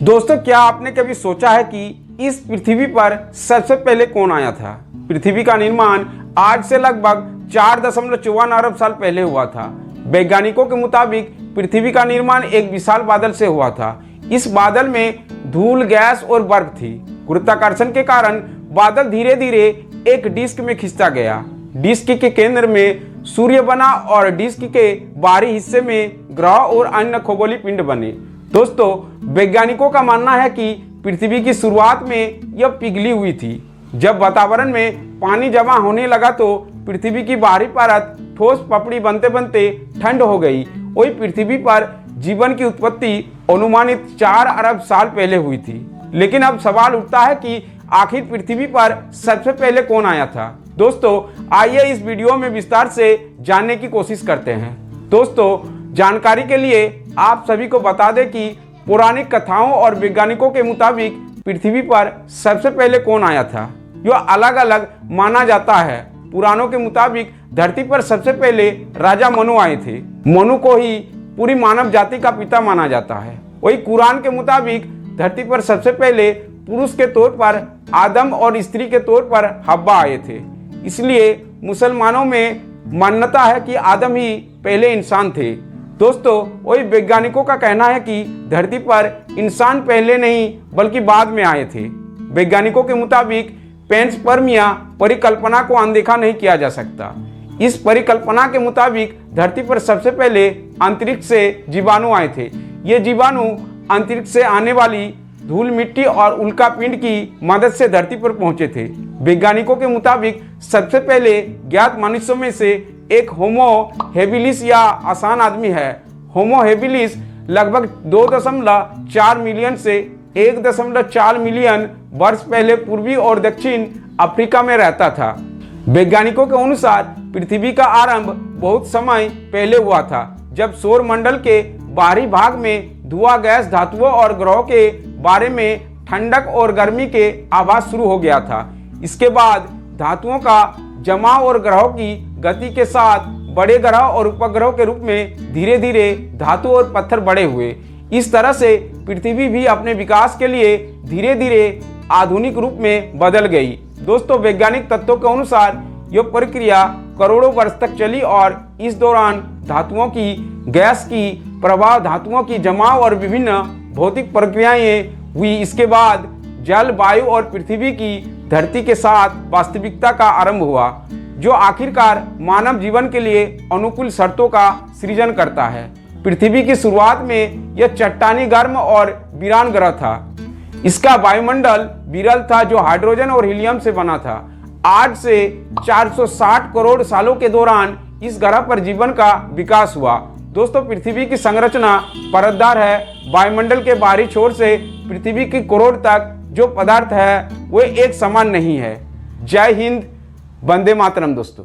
दोस्तों, क्या आपने कभी सोचा है कि इस पृथ्वी पर सबसे पहले कौन आया था? पृथ्वी का निर्माण आज से लगभग 4.54 अरब साल पहले हुआ था। वैज्ञानिकों के मुताबिक पृथ्वी का निर्माण एक विशाल बादल से हुआ था। इस बादल में धूल, गैस और बर्फ थी। गुरुत्वाकर्षण के कारण बादल धीरे धीरे एक डिस्क में खिंचता गया। डिस्क के केंद्र में सूर्य बना और डिस्क के बाहरी हिस्से में ग्रह और अन्य खगोलीय पिंड बने। दोस्तों, वैज्ञानिकों का मानना है कि पृथ्वी की शुरुआत में यह पिघली हुई थी। जब वातावरण में पानी जमा होने लगा तो पृथ्वी की बाहरी परत ठोस पपड़ी बनते बनते ठंड हो गई। वही पृथ्वी पर जीवन की उत्पत्ति अनुमानित 4 अरब साल पहले हुई थी। लेकिन अब सवाल उठता है कि आखिर पृथ्वी पर सबसे पहले कौन आया था? दोस्तों, आइए इस वीडियो में विस्तार से जानने की कोशिश करते हैं। दोस्तों, जानकारी के लिए आप सभी को बता दें कि पौराणिक कथाओं और वैज्ञानिकों के मुताबिक पृथ्वी पर सबसे पहले कौन आया था, यह अलग अलग माना जाता है। पुराणों के मुताबिक धरती पर सबसे पहले राजा मनु आए थे। मनु को ही पूरी मानव जाति का पिता माना जाता है। वही कुरान के मुताबिक धरती पर सबसे पहले पुरुष के तौर पर आदम और स्त्री के तौर पर हव्वा आए थे। इसलिए मुसलमानों में मान्यता है कि आदम ही पहले इंसान थे। दोस्तों, वही वैज्ञानिकों का कहना है कि धरती पर इंसान पहले नहीं बल्कि बाद में आए थे। वैज्ञानिकों के मुताबिक पेंसपर्मिया परिकल्पना को अनदेखा नहीं किया जा सकता। इस परिकल्पना के मुताबिक धरती पर सबसे पहले अंतरिक्ष से जीवाणु आए थे। ये जीवाणु अंतरिक्ष से आने वाली धूल, मिट्टी और उल्का पिंड की मदद से धरती पर पहुंचे थे। वैज्ञानिकों के मुताबिक सबसे पहले ज्ञात मनुष्यों में से एक होमो हेबिलिस या आसान आदमी है। होमो हेबिलिस लगभग 2.4 मिलियन से 1.4 मिलियन वर्ष पहले पूर्वी और दक्षिण अफ्रीका में रहता था। वैज्ञानिकों के अनुसार पृथ्वी का आरंभ बहुत समय पहले हुआ था, जब सौर मंडल के बाहरी भाग में धुआं, गैस, धातुओं और ग्रहों के बारे में ठंडक और गर्मी के आभास शुरू हो गया था। इसके बाद धातुओं का जमाव और ग्रहों की गति के साथ बड़े ग्रह और उपग्रहों के रूप में धीरे धीरे धातु और पत्थर बड़े हुए। इस तरह से पृथ्वी भी अपने विकास के लिए धीरे धीरे आधुनिक रूप में बदल गई। दोस्तों, वैज्ञानिक तथ्यों के अनुसार यह प्रक्रिया करोड़ों वर्ष तक चली और इस दौरान धातुओं की, गैस की प्रवाह, धातुओं की जमाव और विभिन्न भौतिक प्रक्रियाएं हुई। इसके बाद जल, वायु और पृथ्वी की धरती के साथ वास्तविकता का आरंभ हुआ, जो आखिरकार मानव जीवन के लिए अनुकूल शर्तों का सृजन करता है। पृथ्वी की शुरुआत में यह चट्टानी, गर्म और वीरान ग्रह था। इसका वायुमंडल विरल था, जो हाइड्रोजन और हीलियम से बना था। आज से 460 करोड़ सालों के दौरान इस ग्रह पर जीवन का विकास हुआ। दोस्तों, पृथ्वी की संरचना परतदार है। वायुमंडल के बाहरी छोर से पृथ्वी की कोर तक जो पदार्थ है वे एक समान नहीं है। जय हिंद, वंदे मातरम। दोस्तों।